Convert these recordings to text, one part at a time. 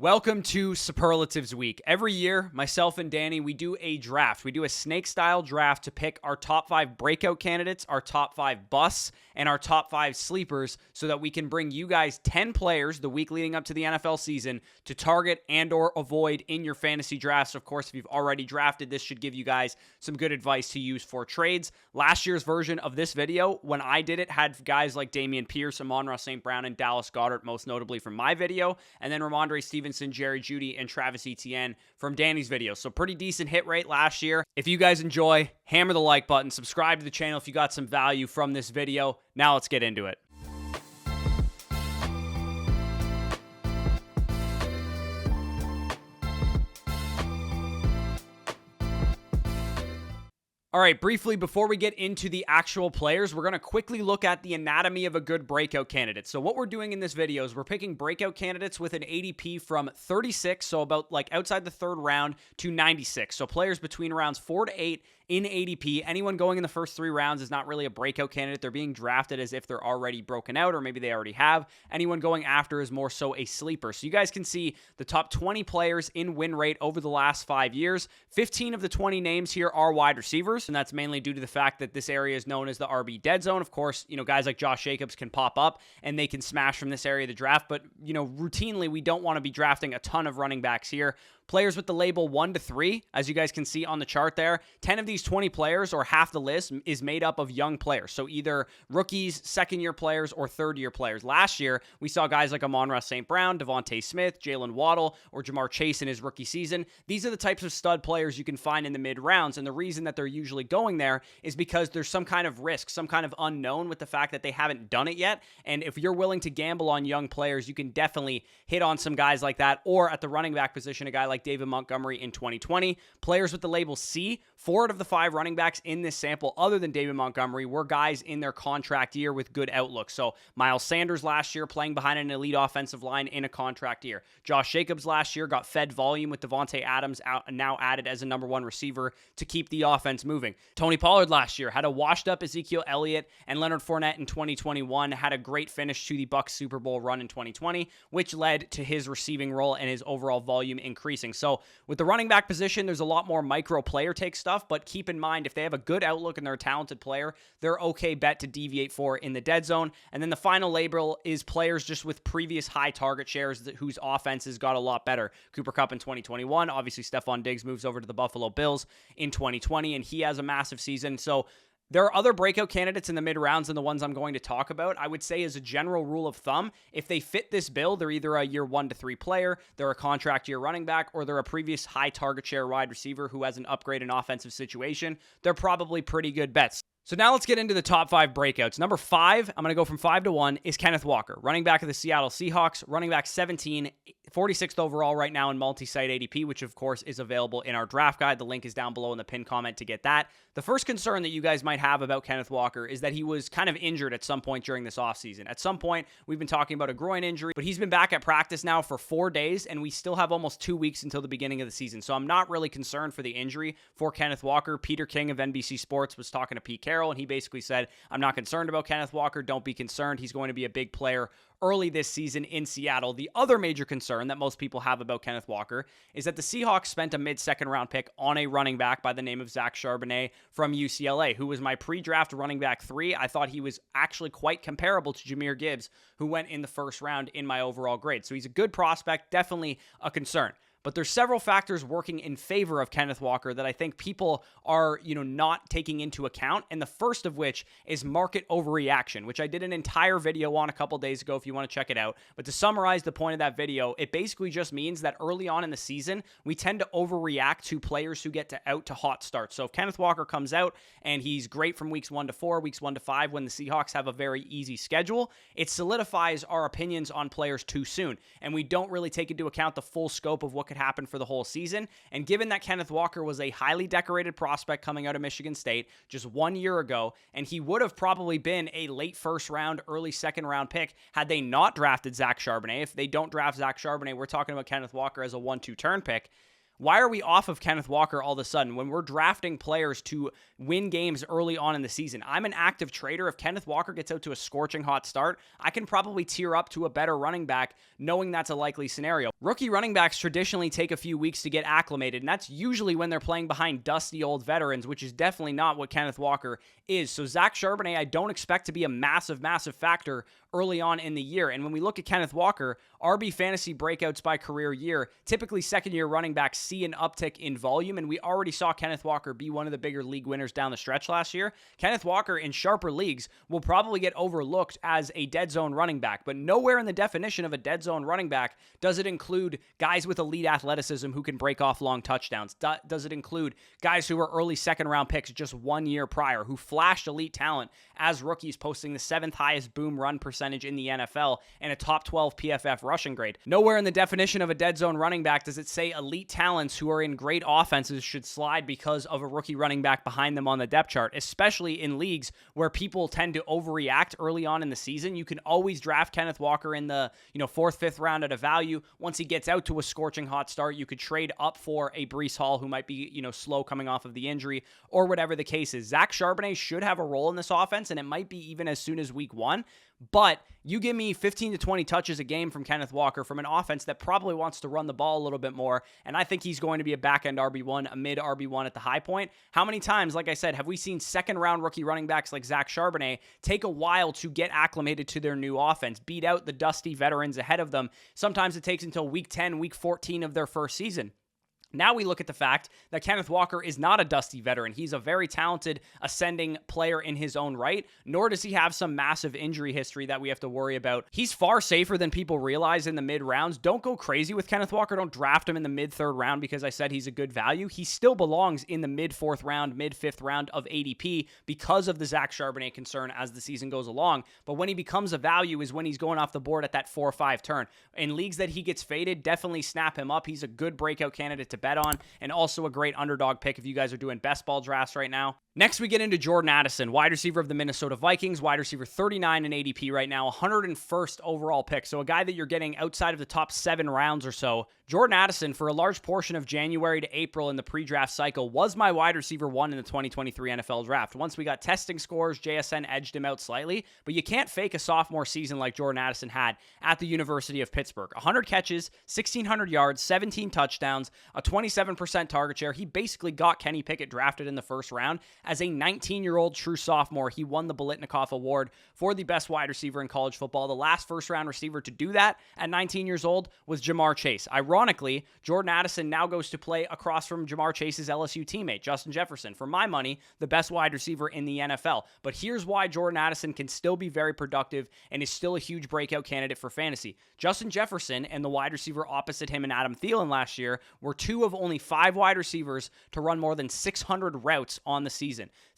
Welcome to Superlatives Week. Every year, myself and Danny, we do a draft. We do a snake-style draft to pick our top 5 breakout candidates, our top 5 busts, and our top 5 sleepers so that we can bring you guys 10 players the week leading up to the NFL season to target and or avoid in your fantasy drafts. Of course, if you've already drafted, this should give you guys some good advice to use for trades. Last year's version of this video, when I did it, had guys like Dameon Pierce, Amon-Ra St. Brown, and Dallas Goedert, most notably from my video, and then Ramondre Stevenson, Jerry Jeudy, and Travis Etienne from Danny's video. So pretty decent hit rate last year. If you guys enjoy, hammer the like button, subscribe to the channel if you got some value from this video. Now let's get into it. All right, briefly, before we get into the actual players, we're going to quickly look at the anatomy of a good breakout candidate. So what we're doing in this video is we're picking breakout candidates with an ADP from 36, so about like outside the third round, to 96. So players between rounds 4 to 8 in ADP. Anyone going in the first 3 rounds is not really a breakout candidate. They're being drafted as if they're already broken out, or maybe they already have. Anyone going after is more so a sleeper. So you guys can see the top 20 players in win rate over the last 5 years. 15 of the 20 names here are wide receivers, and that's mainly due to the fact that this area is known as the RB dead zone. Of course, guys like Josh Jacobs can pop up and they can smash from this area of the draft, but, routinely we don't want to be drafting a ton of running backs here. Players with the label 1 to 3, as you guys can see on the chart there, 10 of these 20 players, or half the list, is made up of young players. So either rookies, second-year players, or third-year players. Last year, we saw guys like Amon-Ra St. Brown, Devontae Smith, Jalen Waddle, or Jamar Chase in his rookie season. These are the types of stud players you can find in the mid-rounds, and the reason that they're usually going there is because there's some kind of risk, some kind of unknown with the fact that they haven't done it yet. And if you're willing to gamble on young players, you can definitely hit on some guys like that, or at the running back position, a guy like David Montgomery in 2020. Players with the label C, 4 out of the 5 running backs in this sample, other than David Montgomery, were guys in their contract year with good outlook. So Miles Sanders last year playing behind an elite offensive line in a contract year. Josh Jacobs last year got fed volume with Devontae Adams now added as a number 1 receiver to keep the offense moving. Tony Pollard last year had a washed up Ezekiel Elliott, and Leonard Fournette in 2021 had a great finish to the Bucs Super Bowl run in 2020, which led to his receiving role and his overall volume increasing. So with the running back position, there's a lot more micro player take stuff, but keep in mind, if they have a good outlook and they're a talented player, they're okay bet to deviate for in the dead zone. And then the final label is players just with previous high target shares whose offenses got a lot better. Cooper Kupp in 2021, obviously Stephon Diggs moves over to the Buffalo Bills in 2020, and he has a massive season. So there are other breakout candidates in the mid-rounds than the ones I'm going to talk about. I would say as a general rule of thumb, if they fit this bill, they're either a year 1 to 3 player, they're a contract year running back, or they're a previous high target share wide receiver who has an upgrade in offensive situation. They're probably pretty good bets. So now let's get into the top 5 breakouts. Number 5, I'm going to go from 5 to 1, is Kenneth Walker, running back of the Seattle Seahawks, running back 17, 46th overall right now in multi-site ADP, which of course is available in our draft guide. The link is down below in the pinned comment to get that. The first concern that you guys might have about Kenneth Walker is that he was kind of injured at some point during this offseason. At some point, we've been talking about a groin injury, but he's been back at practice now for 4 days, and we still have almost 2 weeks until the beginning of the season. So I'm not really concerned for the injury for Kenneth Walker. Peter King of NBC Sports was talking to Pete Carroll, and he basically said, I'm not concerned about Kenneth Walker. Don't be concerned. He's going to be a big player early this season in Seattle. The other major concern that most people have about Kenneth Walker is that the Seahawks spent a mid-second round pick on a running back by the name of Zach Charbonnet from UCLA, who was my pre-draft running back 3. I thought he was actually quite comparable to Jahmyr Gibbs, who went in the first round in my overall grade. So he's a good prospect, definitely a concern. But there's several factors working in favor of Kenneth Walker that I think people are, not taking into account. And the first of which is market overreaction, which I did an entire video on a couple days ago if you want to check it out. But to summarize the point of that video, it basically just means that early on in the season, we tend to overreact to players who get out to hot starts. So if Kenneth Walker comes out and he's great from weeks 1 to 4, weeks 1 to 5, when the Seahawks have a very easy schedule, it solidifies our opinions on players too soon. And we don't really take into account the full scope of what could happen for the whole season. And given that Kenneth Walker was a highly decorated prospect coming out of Michigan State just 1 year ago, and he would have probably been a late first round, early second round pick had they not drafted Zach Charbonnet. If they don't draft Zach Charbonnet, we're talking about Kenneth Walker as a 1-2 turn pick. Why are we off of Kenneth Walker all of a sudden when we're drafting players to win games early on in the season? I'm an active trader. If Kenneth Walker gets out to a scorching hot start, I can probably tier up to a better running back knowing that's a likely scenario. Rookie running backs traditionally take a few weeks to get acclimated, and that's usually when they're playing behind dusty old veterans, which is definitely not what Kenneth Walker is. So Zach Charbonnet, I don't expect to be a massive factor early on in the year. And when we look at Kenneth Walker, RB fantasy breakouts by career year, typically second-year running backs see an uptick in volume, and we already saw Kenneth Walker be one of the bigger league winners down the stretch last year. Kenneth Walker in sharper leagues will probably get overlooked as a dead zone running back, but nowhere in the definition of a dead zone running back does it include guys with elite athleticism who can break off long touchdowns. Does it include guys who were early second-round picks just 1 year prior, who flashed elite talent as rookies, posting the 7th highest boom run percentage in the NFL and a top 12 PFF rushing grade. Nowhere in the definition of a dead zone running back does it say elite talents who are in great offenses should slide because of a rookie running back behind them on the depth chart, especially in leagues where people tend to overreact early on in the season. You can always draft Kenneth Walker in the 4th, 5th round at a value. Once he gets out to a scorching hot start, you could trade up for a Breece Hall who might be slow coming off of the injury or whatever the case is. Zach Charbonnet should have a role in this offense, and it might be even as soon as week 1. But you give me 15 to 20 touches a game from Kenneth Walker from an offense that probably wants to run the ball a little bit more, and I think he's going to be a back-end RB1, a mid RB1 at the high point. How many times, like I said, have we seen second-round rookie running backs like Zach Charbonnet take a while to get acclimated to their new offense, beat out the dusty veterans ahead of them? Sometimes it takes until week 10, week 14 of their first season. Now we look at the fact that Kenneth Walker is not a dusty veteran. He's a very talented ascending player in his own right, nor does he have some massive injury history that we have to worry about. He's far safer than people realize in the mid rounds. Don't go crazy with Kenneth Walker. Don't draft him in the mid 3rd round because I said he's a good value. He still belongs in the mid 4th round, mid 5th round of ADP because of the Zach Charbonnet concern as the season goes along. But when he becomes a value is when he's going off the board at that 4 or 5 turn. In leagues that he gets faded, definitely snap him up. He's a good breakout candidate to bet on, and also a great underdog pick if you guys are doing best ball drafts right now. Next, we get into Jordan Addison, wide receiver of the Minnesota Vikings, wide receiver 39 in ADP right now, 101st overall pick. So a guy that you're getting outside of the top 7 rounds or so. Jordan Addison, for a large portion of January to April in the pre-draft cycle, was my wide receiver 1 in the 2023 NFL draft. Once we got testing scores, JSN edged him out slightly, but you can't fake a sophomore season like Jordan Addison had at the University of Pittsburgh. 100 catches, 1,600 yards, 17 touchdowns, a 27% target share. He basically got Kenny Pickett drafted in the 1st round. As a 19-year-old true sophomore, he won the Biletnikoff Award for the best wide receiver in college football. The last first-round receiver to do that at 19 years old was Jamar Chase. Ironically, Jordan Addison now goes to play across from Jamar Chase's LSU teammate, Justin Jefferson. For my money, the best wide receiver in the NFL. But here's why Jordan Addison can still be very productive and is still a huge breakout candidate for fantasy. Justin Jefferson and the wide receiver opposite him and Adam Thielen last year were 2 of only 5 wide receivers to run more than 600 routes on the season.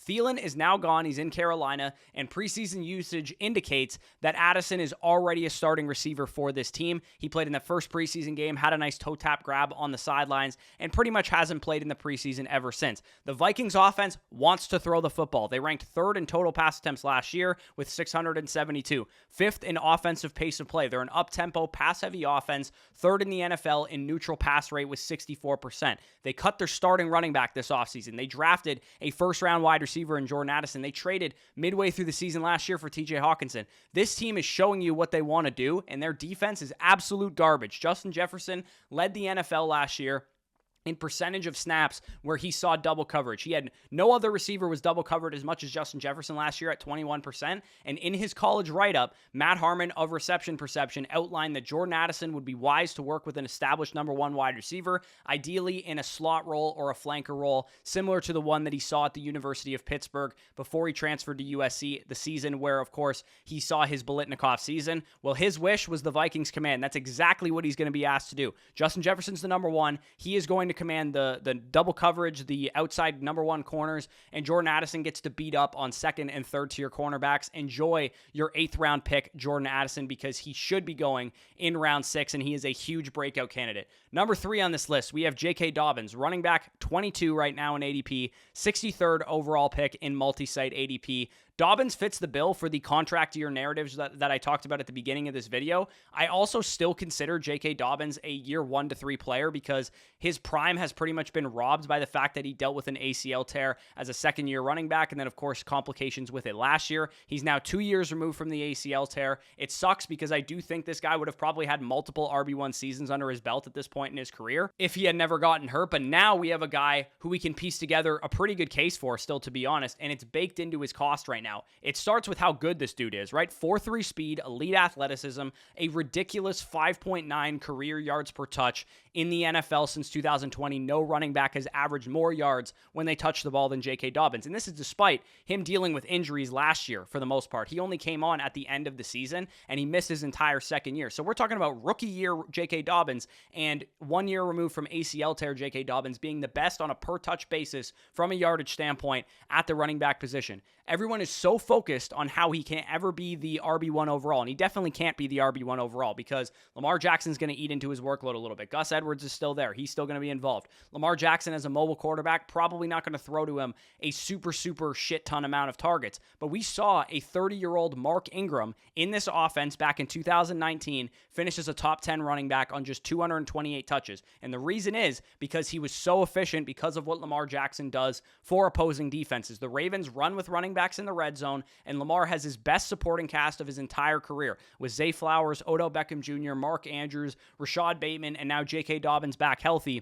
Thielen is now gone. He's in Carolina, and preseason usage indicates that Addison is already a starting receiver for this team. He played in the first preseason game, had a nice toe tap grab on the sidelines, and pretty much hasn't played in the preseason ever since. The Vikings offense wants to throw the football. They ranked 3rd in total pass attempts last year with 672, 5th in offensive pace of play. They're an up-tempo, pass-heavy offense, 3rd in the NFL in neutral pass rate with 64%. They cut their starting running back this offseason. They drafted a first-round wide receiver in Jordan Addison. They traded midway through the season last year for TJ Hawkinson. This team is showing you what they want to do, and their defense is absolute garbage. Justin Jefferson led the NFL last year in percentage of snaps where he saw double coverage. He had no other receiver was double covered as much as Justin Jefferson last year at 21%. And in his college write-up, Matt Harmon of Reception Perception outlined that Jordan Addison would be wise to work with an established number 1 wide receiver, ideally in a slot role or a flanker role, similar to the one that he saw at the University of Pittsburgh before he transferred to USC, the season where, of course, he saw his Biletnikoff season. Well, his wish was the Vikings command. That's exactly what he's going to be asked to do. Justin Jefferson's the number 1. He is going to command the double coverage, the outside number 1 corners, and Jordan Addison gets to beat up on 2nd and 3rd tier cornerbacks. Enjoy your 8th round pick, Jordan Addison, because he should be going in round 6, and he is a huge breakout candidate. Number 3 on this list, we have J.K. Dobbins, running back 22 right now in ADP, 63rd overall pick in multi-site ADP. Dobbins fits the bill for the contract year narratives that I talked about at the beginning of this video. I also still consider J.K. Dobbins a year 1 to 3 player because his prime has pretty much been robbed by the fact that he dealt with an ACL tear as a second-year running back, and then, of course, complications with it last year. He's now 2 years removed from the ACL tear. It sucks because I do think this guy would have probably had multiple RB1 seasons under his belt at this point in his career if he had never gotten hurt, but now we have a guy who we can piece together a pretty good case for still, to be honest, and it's baked into his cost right now. It starts with how good this dude is, right? 4.3 speed, elite athleticism, a ridiculous 5.9 career yards per touch. In the NFL since 2020, no running back has averaged more yards when they touch the ball than J.K. Dobbins. And this is despite him dealing with injuries last year for the most part. He only came on at the end of the season, and he missed his entire second year. So we're talking about rookie year J.K. Dobbins and 1 year removed from ACL tear J.K. Dobbins being the best on a per-touch basis from a yardage standpoint at the running back position. Everyone is so focused on how he can't ever be the RB1 overall, and he definitely can't be the RB1 overall because Lamar Jackson's going to eat into his workload a little bit. Gus Edwards is still there. He's still going to be involved. Lamar Jackson as a mobile quarterback, probably not going to throw to him a super shit ton amount of targets. But we saw a 30-year-old Mark Ingram in this offense back in 2019 finish as a top 10 running back on just 228 touches. And the reason is because he was so efficient because of what Lamar Jackson does for opposing defenses. The Ravens run with running backs in the red zone, and Lamar has his best supporting cast of his entire career with Zay Flowers, Odell Beckham Jr., Mark Andrews, Rashad Bateman, and now J.K. Dobbins back healthy.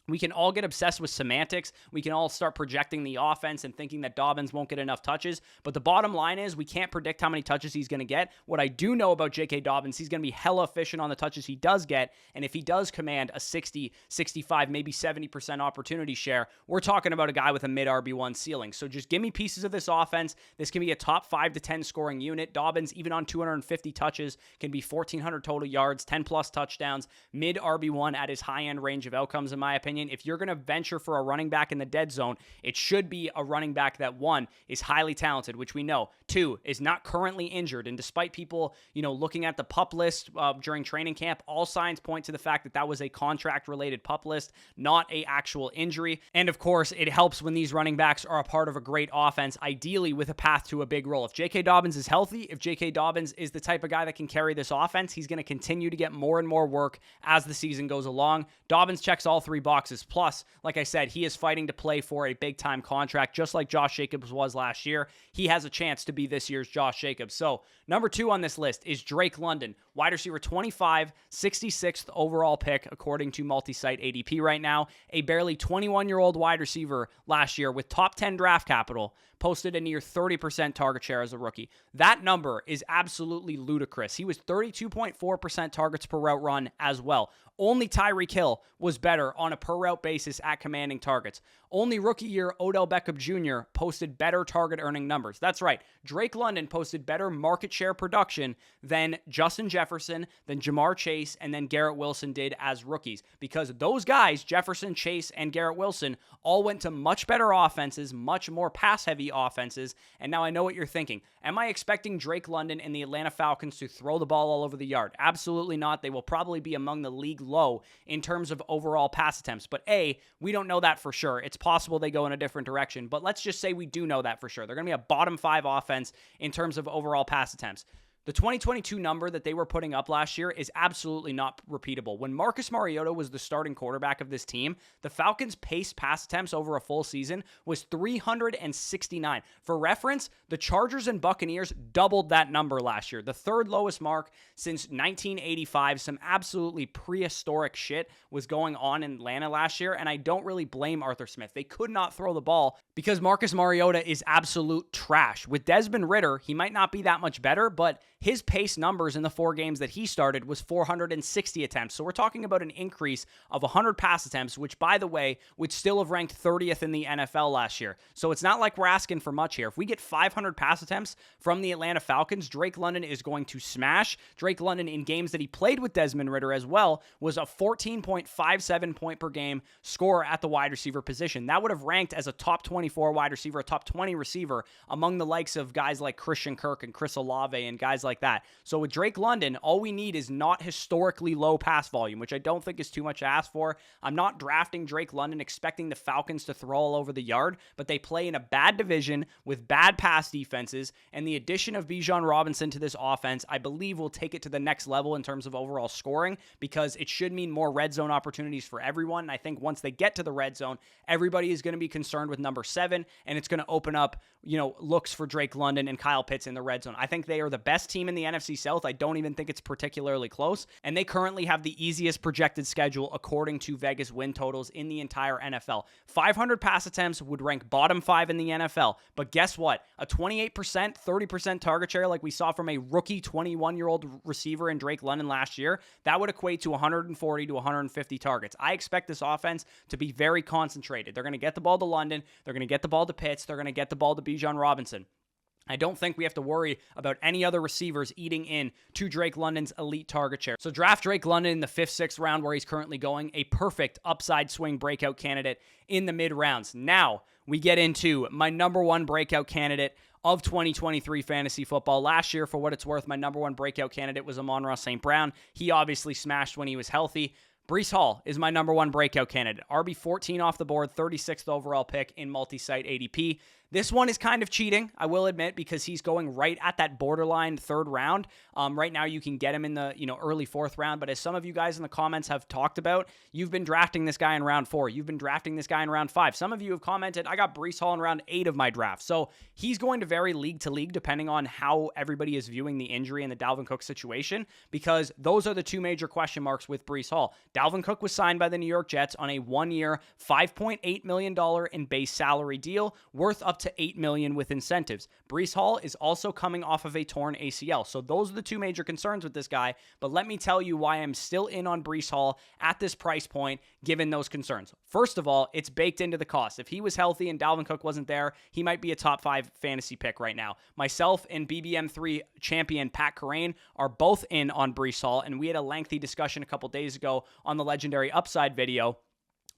We can all get obsessed with semantics. We can all start projecting the offense and thinking that Dobbins won't get enough touches. But the bottom line is we can't predict how many touches he's going to get. What I do know about J.K. Dobbins, he's going to be hella efficient on the touches he does get. And if he does command a 60, 65, maybe 70% opportunity share, we're talking about a guy with a mid RB1 ceiling. So just give me pieces of this offense. This can be a top 5 to 10 scoring unit. Dobbins, even on 250 touches, can be 1,400 total yards, 10 plus touchdowns, mid RB1 at his high end range of outcomes, in my opinion. If you're going to venture for a running back in the dead zone, it should be a running back that, 1, is highly talented, which we know, 2, is not currently injured. And despite people, looking at the PUP list during training camp, all signs point to the fact that that was a contract-related PUP list, not a actual injury. And of course, it helps when these running backs are a part of a great offense, ideally with a path to a big role. If J.K. Dobbins is healthy, if J.K. Dobbins is the type of guy that can carry this offense, he's going to continue to get more and more work as the season goes along. Dobbins checks all 3 boxes. Plus, like I said, he is fighting to play for a big-time contract, just like Josh Jacobs was last year. He has a chance to be this year's Josh Jacobs. So, number 2 on this list is Drake London, wide receiver 25, 66th overall pick, according to multi-site ADP right now. A barely 21-year-old wide receiver last year with top 10 draft capital, posted a near 30% target share as a rookie. That number is absolutely ludicrous. He was 32.4% targets per route run as well. Only Tyreek Hill was better on a per route basis at commanding targets. Only rookie year Odell Beckham Jr. posted better target earning numbers. That's right. Drake London posted better market share production than Justin Jefferson, than Jamar Chase, and then Garrett Wilson did as rookies. Because those guys, Jefferson, Chase, and Garrett Wilson, all went to much better offenses, much more pass-heavy offenses. And now I know what you're thinking. Am I expecting Drake London and the Atlanta Falcons to throw the ball all over the yard? Absolutely not. They will probably be among the league low in terms of overall pass attempts. But A, we don't know that for sure. It's possible they go in a different direction. But let's just say we do know that for sure. They're going to be a bottom 5 offense in terms of overall pass attempts. The 2022 number that they were putting up last year is absolutely not repeatable. When Marcus Mariota was the starting quarterback of this team, the Falcons' pace pass attempts over a full season was 369. For reference, the Chargers and Buccaneers doubled that number last year, the 3rd lowest mark since 1985. Some absolutely prehistoric shit was going on in Atlanta last year, and I don't really blame Arthur Smith. They could not throw the ball because Marcus Mariota is absolute trash. With Desmond Ridder, he might not be that much better, but his pace numbers in the 4 games that he started was 460 attempts. So we're talking about an increase of 100 pass attempts, which, by the way, would still have ranked 30th in the NFL last year. So it's not like we're asking for much here. If we get 500 pass attempts from the Atlanta Falcons, Drake London is going to smash. Drake London, in games that he played with Desmond Ridder as well, was a 14.57 point per game scorer at the wide receiver position. That would have ranked as a top 24 wide receiver, a top 20 receiver among the likes of guys like Christian Kirk and Chris Olave and guys like like that. So with Drake London, all we need is not historically low pass volume, which I don't think is too much to ask for. I'm not drafting Drake London expecting the Falcons to throw all over the yard, but they play in a bad division with bad pass defenses, and the addition of Bijan Robinson to this offense, I believe, will take it to the next level in terms of overall scoring, because it should mean more red zone opportunities for everyone. And I think once they get to the red zone, everybody is going to be concerned with number 7, and it's going to open up, looks for Drake London and Kyle Pitts in the red zone. I think they are the best team in the NFC South. I don't even think it's particularly close, and they currently have the easiest projected schedule according to Vegas win totals in the entire NFL. 500 pass attempts would rank bottom 5 in the NFL, but guess what? A 28%, 30% target share like we saw from a rookie 21-year-old receiver in Drake London last year, that would equate to 140 to 150 targets. I expect this offense to be very concentrated. They're going to get the ball to London, they're going to get the ball to Pitts, they're going to get the ball to Bijan Robinson. I don't think we have to worry about any other receivers eating in to Drake London's elite target share. So draft Drake London in the 5th, 6th round where he's currently going, a perfect upside swing breakout candidate in the mid rounds. Now we get into my number 1 breakout candidate of 2023 fantasy football. Last year, for what it's worth, my number 1 breakout candidate was Amon-Ra St. Brown. He obviously smashed when he was healthy. Breece Hall is my number 1 breakout candidate. RB14 off the board, 36th overall pick in multi-site ADP. This one is kind of cheating, I will admit, because he's going right at that borderline 3rd round. Right now, you can get him in the early 4th round, but as some of you guys in the comments have talked about, you've been drafting this guy in round 4. You've been drafting this guy in round 5. Some of you have commented, I got Breece Hall in round 8 of my draft. So he's going to vary league to league depending on how everybody is viewing the injury and the Dalvin Cook situation, because those are the 2 major question marks with Breece Hall. Dalvin Cook was signed by the New York Jets on a 1-year, $5.8 million in base salary deal worth up to $8 million with incentives. Breece Hall is also coming off of a torn ACL. So those are the 2 major concerns with this guy. But let me tell you why I'm still in on Breece Hall at this price point, given those concerns. First of all, it's baked into the cost. If he was healthy and Dalvin Cook wasn't there, he might be a top 5 fantasy pick right now. Myself and BBM3 champion Pat Kerrane are both in on Breece Hall, and we had a lengthy discussion a couple days ago on the Legendary Upside video.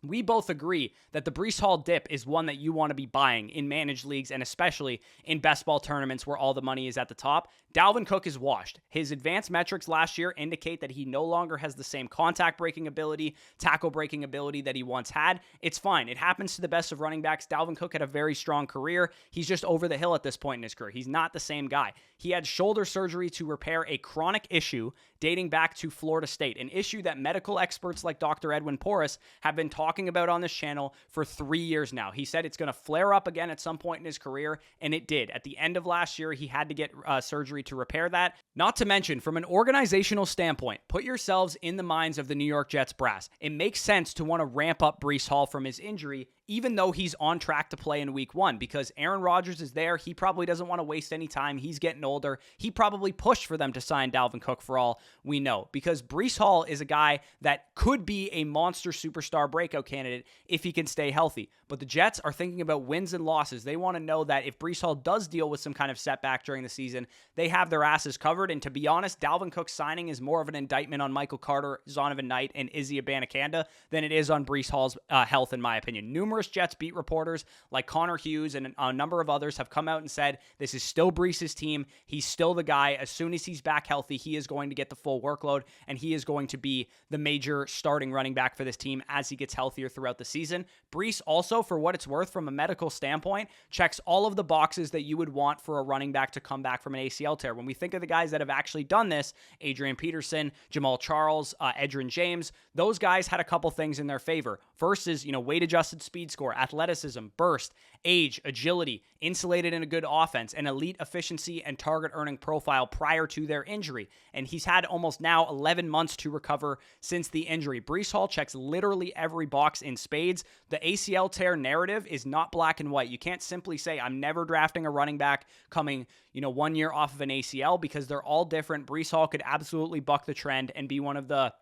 We both agree that the Breece Hall dip is one that you want to be buying in managed leagues and especially in best ball tournaments where all the money is at the top. Dalvin Cook is washed. His advanced metrics last year indicate that he no longer has the same contact breaking ability, tackle breaking ability that he once had. It's fine. It happens to the best of running backs. Dalvin Cook had a very strong career. He's just over the hill at this point in his career. He's not the same guy. He had shoulder surgery to repair a chronic issue dating back to Florida State, an issue that medical experts like Dr. Edwin Porras have been talking about on this channel for 3 years now. He said it's going to flare up again at some point in his career, and it did. At the end of last year, he had to get surgery to repair that. Not to mention, from an organizational standpoint, put yourselves in the minds of the New York Jets brass. It makes sense to want to ramp up Breece Hall from his injury, even though he's on track to play in week 1, because Aaron Rodgers is there. He probably doesn't want to waste any time. He's getting older. He probably pushed for them to sign Dalvin Cook for all we know, because Breece Hall is a guy that could be a monster superstar breakout candidate if he can stay healthy. But the Jets are thinking about wins and losses. They want to know that if Breece Hall does deal with some kind of setback during the season, they have their asses covered. And to be honest, Dalvin Cook's signing is more of an indictment on Michael Carter, Zonovan Knight, and Izzy Abanikanda than it is on Breece Hall's health, in my opinion. Numerous Jets beat reporters like Connor Hughes and a number of others have come out and said this is still Breece's team. He's still the guy. As soon as he's back healthy, he is going to get the full workload, and he is going to be the major starting running back for this team as he gets healthier throughout the season. Breece also, for what it's worth from a medical standpoint, checks all of the boxes that you would want for a running back to come back from an ACL tear. When we think of the guys that have actually done this, Adrian Peterson, Jamal Charles, Edgerrin James, those guys had a couple things in their favor. First is, weight-adjusted speed score, athleticism, burst, age, agility, insulated in a good offense, and elite efficiency and target earning profile prior to their injury. And he's had almost now 11 months to recover since the injury. Breece Hall checks literally every box in spades. The ACL tear narrative is not black and white. You can't simply say, I'm never drafting a running back coming, 1 year off of an ACL, because they're all different. Breece Hall could absolutely buck the trend and be one of the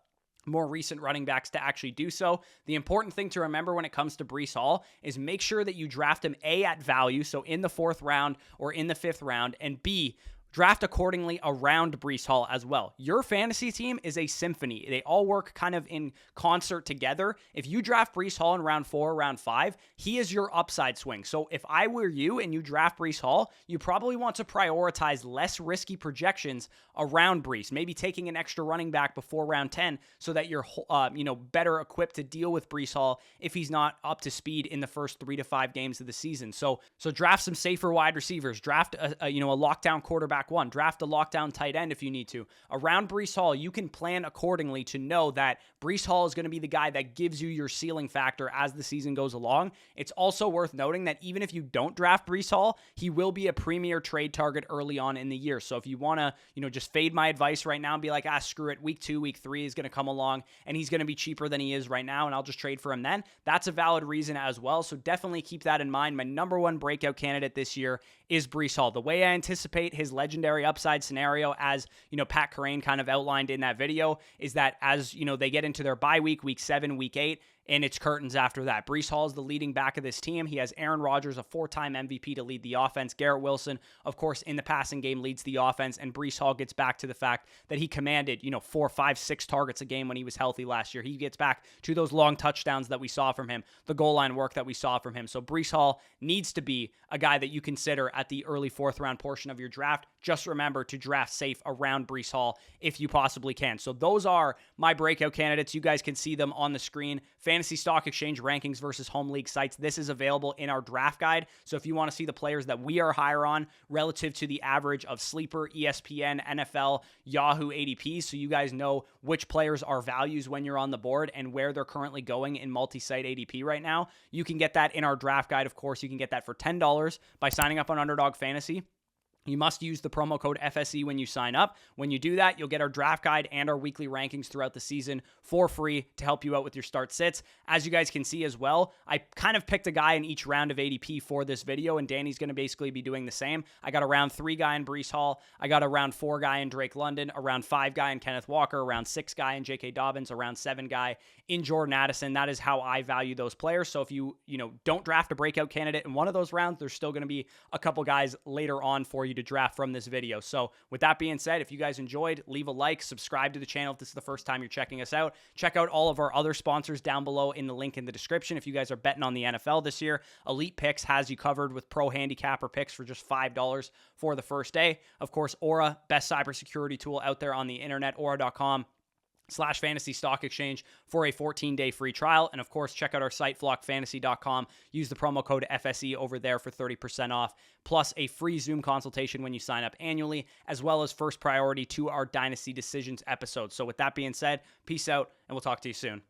more recent running backs to actually do so. The important thing to remember when it comes to Breece Hall is make sure that you draft him A, at value, so in the 4th round or in the 5th round, and B, draft accordingly around Breece Hall as well. Your fantasy team is a symphony. They all work kind of in concert together. If you draft Breece Hall in round 4, round 5, he is your upside swing. So if I were you and you draft Breece Hall, you probably want to prioritize less risky projections around Breece, maybe taking an extra running back before round 10 so that you're better equipped to deal with Breece Hall if he's not up to speed in the first 3 to 5 games of the season. So draft some safer wide receivers, draft a lockdown quarterback one, draft a lockdown tight end if you need to. Around Breece Hall, you can plan accordingly to know that Breece Hall is going to be the guy that gives you your ceiling factor as the season goes along. It's also worth noting that even if you don't draft Breece Hall, he will be a premier trade target early on in the year. So if you want to, just fade my advice right now and be like, screw it, week 2, week 3 is going to come along and he's going to be cheaper than he is right now and I'll just trade for him then, that's a valid reason as well. So definitely keep that in mind. My number one breakout candidate this year is Breece Hall. The way I anticipate his legendary upside scenario, as Pat Kerrane kind of outlined in that video, is that as they get into their bye week 7, week 8, and it's curtains after that. Breece Hall is the leading back of this team. He has Aaron Rodgers, a 4-time MVP, to lead the offense. Garrett Wilson, of course, in the passing game leads the offense, and Breece Hall gets back to the fact that he commanded 4, 5, 6 targets a game when he was healthy last year. He gets back to those long touchdowns that we saw from him, the goal line work that we saw from him. So Breece Hall needs to be a guy that you consider at the early 4th round portion of your draft. Just remember to draft safe around Breece Hall if you possibly can. So those are my breakout candidates. You guys can see them on the screen. Fantasy Stock Exchange rankings versus home league sites. This is available in our draft guide. So if you want to see the players that we are higher on relative to the average of Sleeper, ESPN, NFL, Yahoo ADP, so you guys know which players are values when you're on the board and where they're currently going in multi-site ADP right now, you can get that in our draft guide. Of course, you can get that for $10 by signing up on Underdog Fantasy. You must use the promo code FSE when you sign up. When you do that, you'll get our draft guide and our weekly rankings throughout the season for free to help you out with your start sits. As you guys can see as well, I kind of picked a guy in each round of ADP for this video, and Danny's going to basically be doing the same. I got a round 3 guy in Breece Hall. I got a round 4 guy in Drake London, a round 5 guy in Kenneth Walker, a round 6 guy in J.K. Dobbins, a round 7 guy in Jordan Addison. That is how I value those players. So if you don't draft a breakout candidate in one of those rounds, there's still going to be a couple guys later on for you to draft from this video. So with that being said, if you guys enjoyed, leave a like, subscribe to the channel if this is the first time you're checking us out. Check out all of our other sponsors down below in the link in the description. If you guys are betting on the NFL this year, Elite Picks has you covered with pro handicapper picks for just $5 for the first day. Of course, Aura, best cybersecurity tool out there on the internet, aura.com/fantasy stock exchange for a 14-day free trial. And of course, check out our site, flockfantasy.com. Use the promo code FSE over there for 30% off, plus a free Zoom consultation when you sign up annually, as well as first priority to our Dynasty Decisions episode. So with that being said, peace out, and we'll talk to you soon.